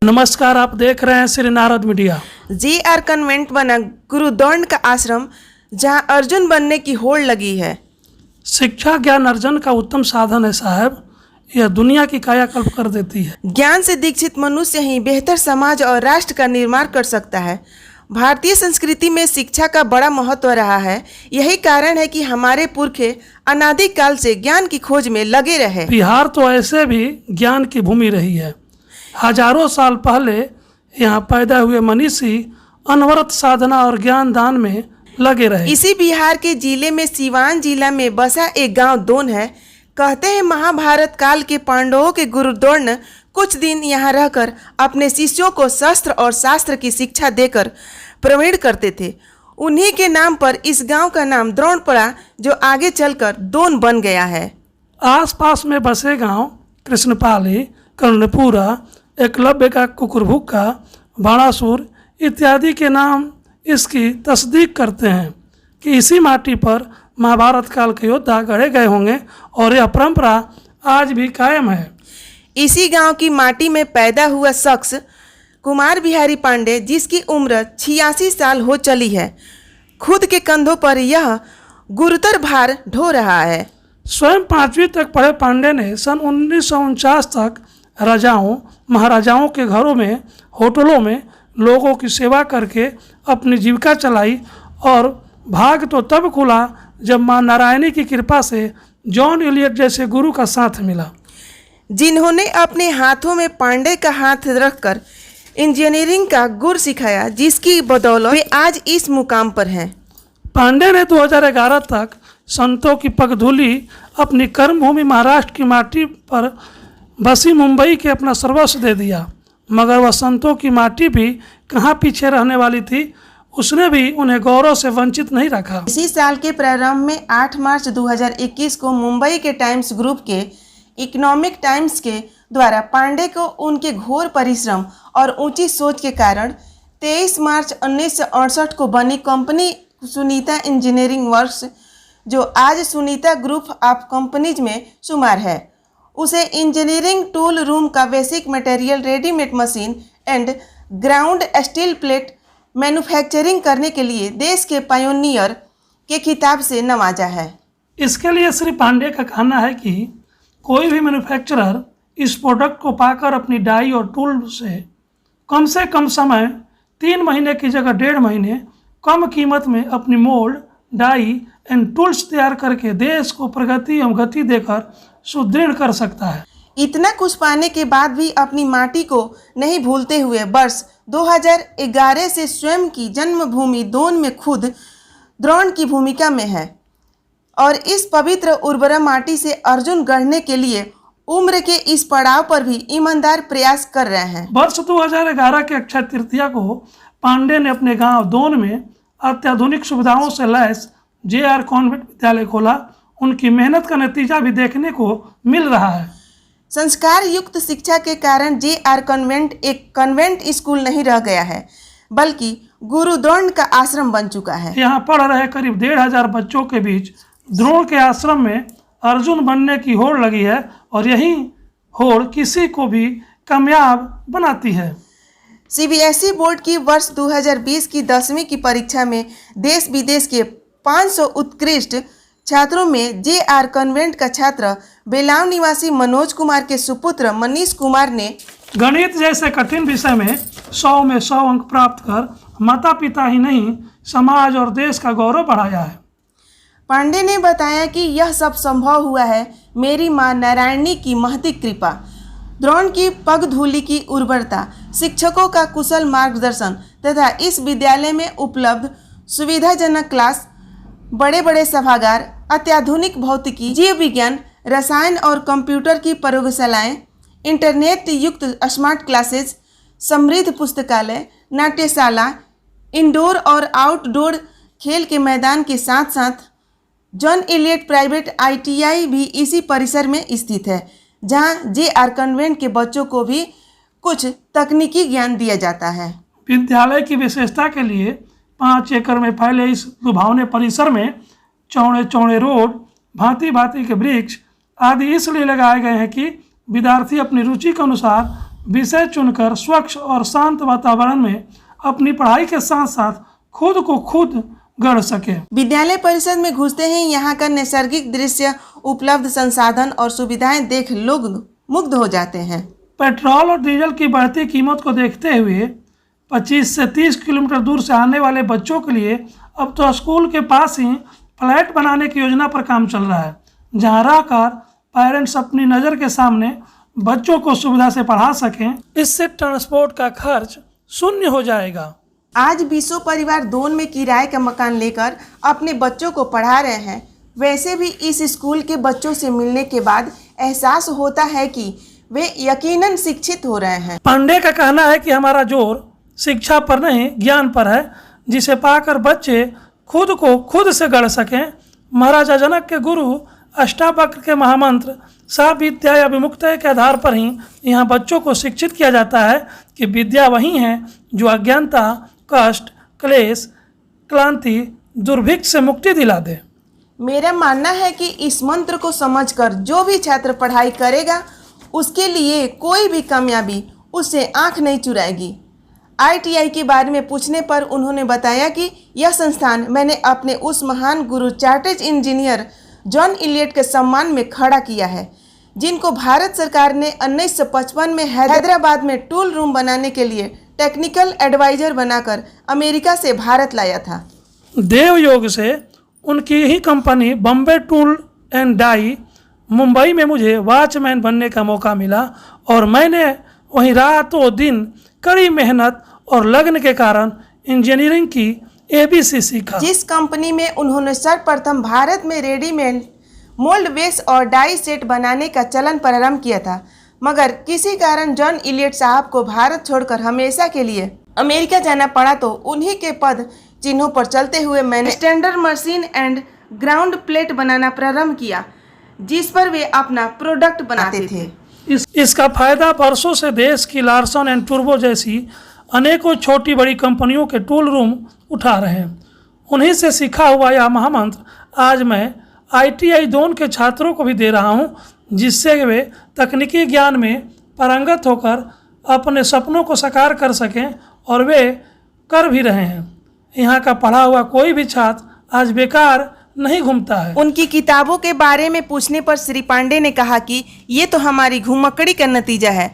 नमस्कार, आप देख रहे हैं Shri Narad media. JR convent बना गुरुद्रोण का आश्रम, जहां अर्जुन बनने की होड़ लगी है। शिक्षा ज्ञान अर्जन का उत्तम साधन है साहब। यह दुनिया की कायाकल्प कर देती है। ज्ञान से दीक्षित मनुष्य ही बेहतर समाज और राष्ट्र का निर्माण कर सकता है। भारतीय संस्कृति में शिक्षा का बड़ा महत्व रहा है। यही कारण है कि हमारे पुरखे अनादिकाल से ज्ञान की खोज में लगे रहे। बिहार तो ऐसे भी ज्ञान की भूमि रही है। हजारों साल पहले यहाँ पैदा हुए मनीषी अनवरत साधना और ज्ञान दान में लगे रहे। इसी बिहार के जिले में सिवान जिला में बसा एक गांव दोन है। कहते हैं महाभारत काल के पांडवों के गुरुद्रोण कुछ दिन यहाँ रहकर अपने शिष्यों को शस्त्र और शास्त्र की शिक्षा देकर प्रवीण करते थे। उन्हीं के नाम पर इस गांव का नाम द्रोण पड़ा, जो आगे चलकर दोन बन गया है। आसपास में बसे गांव कृष्णपाली, कर्णपुरा, एकलव्य का कुकुरभुक्का, बाणासुर इत्यादि के नाम इसकी तस्दीक करते हैं कि इसी माटी पर महाभारत काल के योद्धा गढ़े गए होंगे और यह परंपरा आज भी कायम है। इसी गांव की माटी में पैदा हुआ शख्स कुमार बिहारी पांडे, जिसकी उम्र 86 साल हो चली है, खुद के कंधों पर यह गुरुतर भार ढो रहा है। स्वयं 5वीं तक पढ़े पांडे ने सन 1949 तक राजाओं महाराजाओं के घरों में, होटलों में लोगों की सेवा करके अपनी जीविका चलाई और भाग तो तब खुला जब मां नारायणी की कृपा से जॉन एलियट जैसे गुरु का साथ मिला, जिन्होंने अपने हाथों में पांडे का हाथ रखकर इंजीनियरिंग का गुर सिखाया, जिसकी बदौलत वे आज इस मुकाम पर हैं। पांडे ने 2011 तक संतों की पगधूली अपनी कर्मभूमि महाराष्ट्र की माटी पर बसी मुंबई के अपना सर्वस्व दे दिया, मगर वह संतों की माटी भी कहाँ पीछे रहने वाली थी। उसने भी उन्हें गौरव से वंचित नहीं रखा। इसी साल के प्रारंभ में 8 मार्च 2021 को मुंबई के टाइम्स ग्रुप के इकोनॉमिक टाइम्स के द्वारा पांडे को उनके घोर परिश्रम और ऊंची सोच के कारण 23 मार्च 1968 को बनी कंपनी सुनीता इंजीनियरिंग वर्क्स, जो आज सुनीता ग्रुप ऑफ कंपनीज में शुमार है, उसे इंजीनियरिंग टूल रूम का basic material, readymade machine and ground steel plate manufacturing करने के लिए देश के पायोनियर के खिताब से नवाजा है। इसके लिए श्री पांडे का कहना है कि कोई भी मैन्युफैक्चरर इस प्रोडक्ट को पाकर अपनी डाई और टूल से कम समय 3 महीने की जगह 1.5 महीने कम कीमत में अपनी मोल्ड, डाई एंड टूल्स तैयार करके देश को प्रगति एवं गति देकर सुदृढ़ कर सकता है। इतना कुछ पाने के बाद भी अपनी माटी को नहीं भूलते हुए वर्ष 2011 से स्वयं की जन्मभूमि दोन में खुद द्रोण की भूमिका में है और इस पवित्र उर्वरा माटी से अर्जुन गढ़ने के लिए उम्र के इस पड़ाव पर भी ईमानदार प्रयास कर रहे हैं। वर्ष 2011 के अक्षय तृतीया को पांडे ने अपने गांव दोन में अत्याधुनिक सुविधाओं से लैस JR कॉन्वेंट विद्यालय खोला। उनकी मेहनत का नतीजा भी देखने को मिल रहा है। संस्कार युक्त शिक्षा के कारण JR कन्वेंट एक कन्वेंट स्कूल नहीं रह गया है, बल्कि गुरुद्रोण का आश्रम बन चुका है। यहाँ पढ़ रहे करीब 1,500 बच्चों के बीच द्रोण के आश्रम में अर्जुन बनने की होड़ लगी है और यही होड़ किसी को भी कामयाब बनाती है। CBSE बोर्ड की वर्ष 2020 की 10वीं की परीक्षा में देश विदेश के 500 उत्कृष्ट छात्रों में JR कन्वेंट का छात्र बेलाव निवासी मनोज कुमार के सुपुत्र मनीष कुमार ने गणित जैसे कठिन विषय में 100 में 100 अंक प्राप्त कर माता पिता ही नहीं समाज और देश का गौरव बढ़ाया है। पांडे ने बताया कि यह सब संभव हुआ है मेरी मां नारायणी की महती कृपा, द्रोण की पगधूलि की उर्वरता, शिक्षकों का कुशल मार्गदर्शन तथा इस विद्यालय में उपलब्ध सुविधाजनक क्लास, बड़े बड़े सभागार, अत्याधुनिक भौतिकी, जीव विज्ञान, रसायन और कंप्यूटर की प्रयोगशालाएं, इंटरनेट युक्त स्मार्ट क्लासेज, समृद्ध पुस्तकालय, नाट्यशाला, इंडोर और आउटडोर खेल के मैदान के साथ साथ जॉन एलियट प्राइवेट ITI भी इसी परिसर में स्थित है, जहां JR कन्वेंट के बच्चों को भी कुछ तकनीकी ज्ञान दिया जाता है। विद्यालय की विशेषता के लिए 5 एकड़ में फैले इस लुभावने परिसर में चौड़े चौड़े रोड, भांति भांति के वृक्ष आदि इसलिए लगाए गए हैं कि विद्यार्थी अपनी रुचि के अनुसार विषय चुनकर स्वच्छ और शांत वातावरण में अपनी पढ़ाई के साथ साथ खुद को खुद गढ़ सके। विद्यालय परिसर में घुसते ही यहाँ का नैसर्गिक दृश्य, उपलब्ध संसाधन और सुविधाएं देख लोग मुग्ध हो जाते हैं। पेट्रोल और डीजल की बढ़ती कीमत को देखते हुए 25 से 30 किलोमीटर दूर से आने वाले बच्चों के लिए अब तो स्कूल के पास ही फ्लैट बनाने की योजना पर काम चल रहा है, जहां रहकर पेरेंट्स अपनी नज़र के सामने बच्चों को सुविधा से पढ़ा सकें। इससे ट्रांसपोर्ट का खर्च शून्य हो जाएगा। आज 20 परिवार दोन में किराए का मकान लेकर अपने बच्चों को पढ़ा रहे हैं। वैसे भी इस स्कूल के बच्चों से मिलने के बाद एहसास होता है कि वे यकीनन शिक्षित हो रहे हैं। पांडे का कहना है कि हमारा जोर शिक्षा पर नहीं, ज्ञान पर है, जिसे पाकर बच्चे खुद को खुद से गढ़ सकें। महाराजा जनक के गुरु अष्टावक्र के महामंत्र सा विद्या या विमुक्तया के आधार पर ही यहाँ बच्चों को शिक्षित किया जाता है कि विद्या वही है जो अज्ञानता, कष्ट, क्लेश, क्लांति, दुर्भिक्ष से मुक्ति दिला दे। मेरा मानना है कि इस मंत्र को समझकर जो भी छात्र पढ़ाई करेगा उसके लिए कोई भी कामयाबी उससे आंख नहीं चुराएगी। ITI के बारे में पूछने पर उन्होंने बताया कि यह संस्थान मैंने अपने उस महान गुरु चार्टर्ड इंजीनियर जॉन इलियट के सम्मान में खड़ा किया है, जिनको भारत सरकार ने 1955 में हैदराबाद में टूल रूम बनाने के लिए टेक्निकल एडवाइजर बनाकर अमेरिका से भारत लाया था। देव योग से उनकी ही company Bombay tool and die Mumbai में मुझे वॉचमैन बनने का मौका मिला और मैंने वहीं रातों दिन कड़ी मेहनत और लगन के कारण इंजीनियरिंग की ABC सीखा। जिस कंपनी में उन्होंने सर्वप्रथम भारत में रेडीमेड मोल्ड बेस और डाई सेट बनाने का चलन प्रारंभ किया था, मगर किसी कारण जॉन इलियट साहब को भारत छोड़कर हमेशा के लिए अमेरिका जाना पड़ा, तो उन्हीं के पद चिन्हों पर चलते हुए मैंने standard machine and ground plate बनाना प्रारंभ किया, जिस पर वे अपना प्रोडक्ट बनाते थे। इसका फायदा वर्षों से देश की लार्सन एंड टूर्बो जैसी अनेकों छोटी बड़ी कंपनियों के टूल रूम उठा रहे हैं। उन्हीं से सीखा हुआ यह महामंत्र आज मैं ITI दोन के छात्रों को भी दे रहा हूं, जिससे वे तकनीकी ज्ञान में पारंगत होकर अपने सपनों को साकार कर सकें, और वे कर भी रहे हैं। यहाँ का पढ़ा हुआ कोई भी छात्र आज बेकार नहीं घूमता है। उनकी किताबों के बारे में पूछने पर श्री पांडे ने कहा कि ये तो हमारी घुमक्कड़ी का नतीजा है,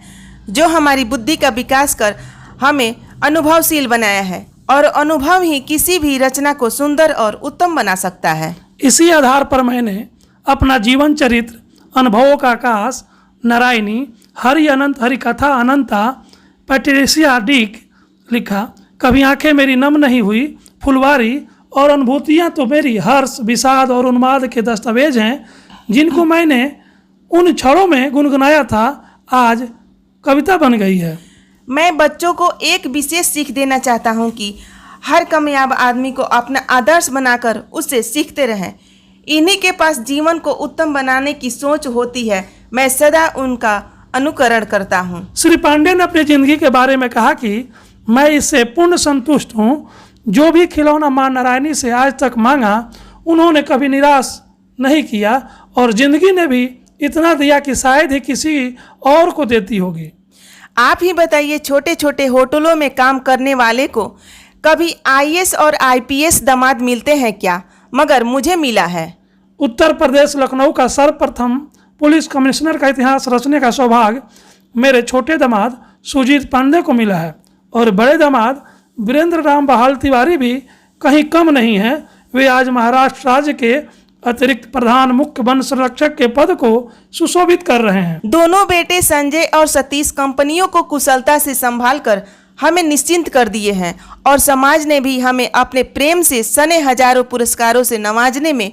जो हमारी बुद्धि का विकास कर हमें अनुभवशील बनाया है, और अनुभव ही किसी भी रचना को सुंदर और उत्तम बना सकता है। इसी आधार पर मैंने अपना जीवन चरित्र, अनुभवों का आकाश, नारायणी, हरि अनंत, हरि कथा अनंता, पैट्रिसिया डीक लिखा। कभी आंखें मेरी नम नहीं हुई, फुलवारी और अनुभूतियाँ तो मेरी हर्ष, विषाद और उन्माद के दस्तावेज हैं, जिनको मैंने उन क्षणों में गुनगुनाया था, आज कविता बन गई है। मैं बच्चों को एक विशेष सीख देना चाहता हूँ कि हर कामयाब आदमी को अपना आदर्श बनाकर उससे सीखते रहें। इन्हीं के पास जीवन को उत्तम बनाने की सोच होती है। मैं सदा उनका अनुकरण करता हूँ। श्री पांडे ने अपनी जिंदगी के बारे में कहा कि मैं इससे पूर्ण संतुष्ट हूँ। जो भी खिलौना माँ नारायणी से आज तक मांगा, उन्होंने कभी निराश नहीं किया, और जिंदगी ने भी इतना दिया कि शायद ही किसी और को देती होगी। आप ही बताइए, छोटे छोटे होटलों में काम करने वाले को कभी IAS और IPS दामाद मिलते हैं क्या? मगर मुझे मिला है। उत्तर प्रदेश लखनऊ का सर्वप्रथम पुलिस कमिश्नर का इतिहास रचने का सौभाग्य मेरे छोटे दामाद सुजीत पांडे को मिला है, और बड़े दामाद वीरेंद्र राम बहाल तिवारी भी कहीं कम नहीं हैं। वे आज महाराष्ट्र राज्य के अतिरिक्त प्रधान मुख्य वन संरक्षक के पद को सुशोभित कर रहे हैं। दोनों बेटे संजय और सतीश कंपनियों को कुशलता से संभालकर हमें निश्चिंत कर दिए हैं, और समाज ने भी हमें अपने प्रेम से सने हजारों पुरस्कारों से नवाजने में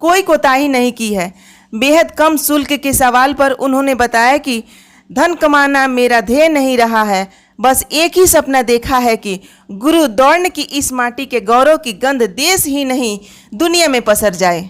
कोई कोताही नहीं की है। बेहद कम शुल्क के सवाल पर उन्होंने बताया कि धन कमाना मेरा ध्येय नहीं रहा है, बस एक ही सपना देखा है कि गुरु द्रोण की इस माटी के गौरव की गंध देश ही नहीं दुनिया में पसर जाए।